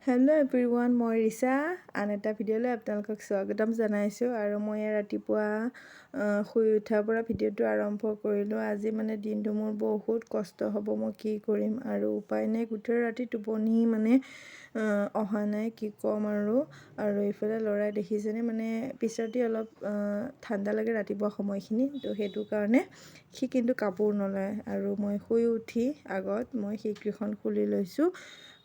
Hello' everyone, মই ৰিচা আন এটা ভিডিঅ'লৈ আপোনালোকক স্বাগতম জনাইছোঁ। আৰু মই ৰাতিপুৱা শুই উঠাৰ পৰা ভিডিঅ'টো আৰম্ভ কৰিলোঁ। আজি মানে দিনটো মোৰ বহুত কষ্ট হ'ব, মই কি কৰিম আৰু উপায় নাই। গোটেই ৰাতি টোপনি অহা নাই, কি ক'ম আৰু এইফালে ল'ৰাই দেখিছেনে, পিছ ৰাতি অলপ ঠাণ্ডা লাগে ৰাতিপুৱা সময়খিনি, তো সেইটো কাৰণে সি কিন্তু কাপোৰ নলয়। আৰু মই শুই উঠি আগত মই খিৰিকীখন খুলি লৈছোঁ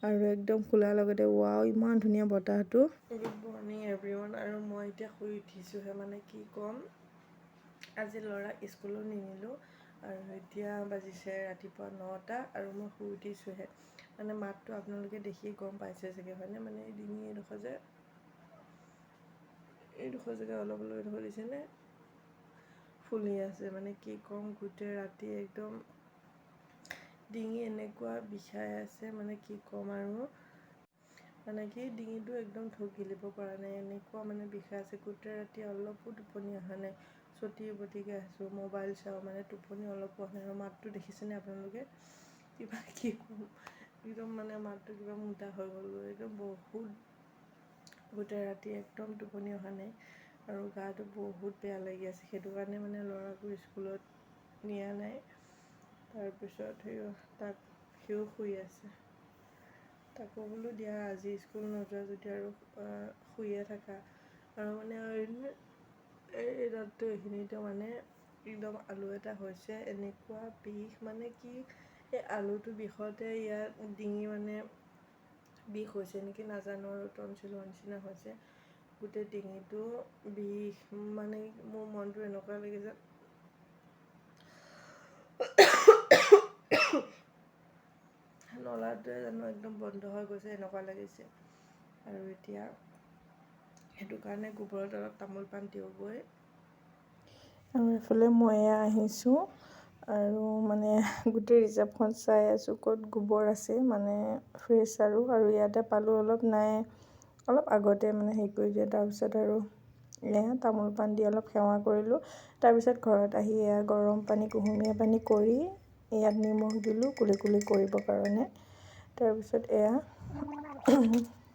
আৰু একদম খোলাৰ লগতে ৱাও, ইমান ধুনীয়া বতাহটো। Good morning everyone. আৰু মই এতিয়া শুই উঠিছোঁহে, কি ক'ম, আজি ল'ৰাক স্কুলত নিনিলোঁ আৰু এতিয়া বাজিছে ৰাতিপুৱা 9টা আৰু মই শুই উঠিছোঁহে। মাতটো আপোনালোকে দেখি গম পাইছে চাগে, হয়নে? এই ডিঙি এইডোখৰ জেগা অলপ এইডোখৰ দিছেনে ফুলি আছে। কি ক'ম, গোটেই ৰাতি একদম ডিঙি এনেকুৱা বিষাই আছে, কি ক'ম আৰু কি ডিঙিটো একদম ঢোক গিলিব পৰা নাই, এনেকুৱা বিষাই আছে গোটেই ৰাতি। অলপো টোপনি অহা নাই, চটি বটিকে আছোঁ, মোবাইল চাওঁ, টোপনি অলপ অহা নাই। আৰু মাতটো দেখিছেনে আপোনালোকে, কিবা কি ক'ম, একদম মাতটো কিবা মোটা হৈ গ'ল, একদম বহুত গোটেই ৰাতি একদম টোপনি অহা নাই আৰু গাটো বহুত বেয়া লাগি আছে। সেইটো কাৰণে ল'ৰাকো স্কুলত নিয়া নাই। তাৰপিছত সিও শুই আছে, তাকো বোলো দিয়া আজি স্কুল নোযোৱা যদি আৰু শুইয়ে থাকা। আৰু এই দাঁতটো এইখিনিতে একদম আলু এটা হৈছে, এনেকুৱা বিষ কি এই আলুটো বিষতে ইয়াত ডিঙি বিষ হৈছে নেকি নাজানো, আৰু টনচিলৰ নিচিনা হৈছে, গোটেই ডিঙিটো বিষ। মোৰ মনটো এনেকুৱা লাগিছে নলাটোৱে জানো একদম বন্ধ হৈ গৈছে, এনেকুৱা লাগিছে। আৰু এতিয়া সেইটো কাৰণে গোবৰত অলপ তামোল পাণ দিওঁগৈ। আৰু এইফালে মই আহিছোঁ আৰু গোটেই ৰিজাৰ্ভখন চাই আছোঁ, ক'ত গোবৰ আছে, ফ্ৰেছ আৰু ইয়াতে পালোঁ অলপ, নাই অলপ আগতে হেৰি কৰি দিয়ে। তাৰপিছত আৰু এয়া তামোল পাণ দি অলপ সেৱা কৰিলোঁ। তাৰপিছত ঘৰত আহি এয়া গৰম পানী, কুহুমীয়া পানী কৰি ইয়াত নিমখ দিলোঁ কুলি কৰিবৰ কাৰণে। তাৰপিছত এয়া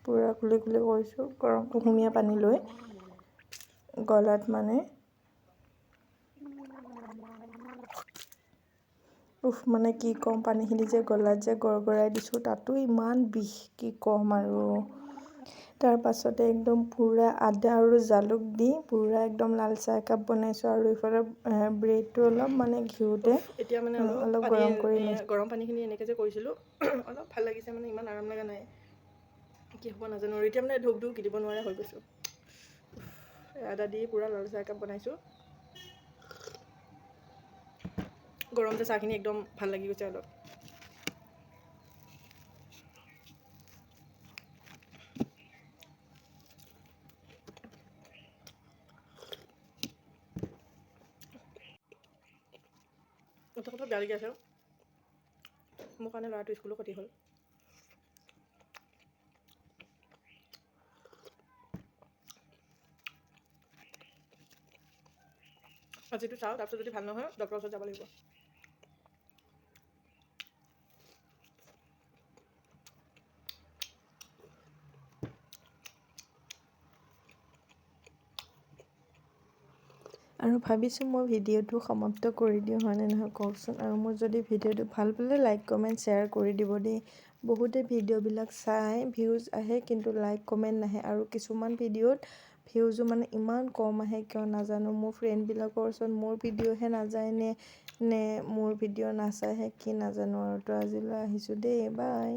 পূৰা কুলি কৰিছোঁ গৰম কুহুমীয়া পানী লৈ গলাত কি ক'ম, পানীখিনি যে গলাত যে গৰগৰাই দিছোঁ, তাতো ইমান বিষ, কি ক'ম আৰু। তাৰ পাছতে একদম পূৰা আদা আৰু জালুক দি পূৰা একদম লাল চাহ একাপ বনাইছোঁ। আৰু ইফালে ব্ৰেডটো অলপ ঘিউতে এতিয়া অলপ গৰম কৰি গৰম পানীখিনি এনেকৈ যে কৰিছিলোঁ, অলপ ভাল লাগিছে, ইমান আৰাম লগা নাই, কি হ'ব নাজানো। আৰু এতিয়া ঢোক গিলিব নোৱাৰা হৈ গৈছোঁ। আদা দি পূৰা লাল চাহ একাপ বনাইছোঁ, গৰম যে চাহখিনি একদম ভাল লাগি গৈছে অলপ। কথা বেয়া লাগি আছে মোৰ কাৰণে, ল'ৰাটো স্কুলো ক্ষতি হ'ল। আজিতো চাওঁ, তাৰপিছত যদি ভাল নহয় ডক্টৰৰ ওচৰত যাব লাগিব। আৰু ভাবিছোঁ মই ভিডিঅ'টো সমাপ্ত কৰি দিওঁ, হয়নে নহয় কওকচোন। আৰু মোৰ যদি ভিডিঅ'টো ভাল পালে লাইক কমেণ্ট শ্বেয়াৰ কৰি দিব দেই। বহুতে ভিডিঅ'বিলাক চাই ভিউজ আহে, কিন্তু লাইক কমেণ্ট নাহে। আৰু কিছুমান ভিডিঅ'ত ভিউজো ইমান কম আহে, কিয় নাজানো। মোৰ ফ্ৰেণ্ডবিলাকৰ ওচৰত মোৰ ভিডিঅ'হে নাযায় নে মোৰ ভিডিঅ' নাচায়হে, কি নাজানো আৰু। তো আজিলৈ আহিছোঁ দেই, বাই।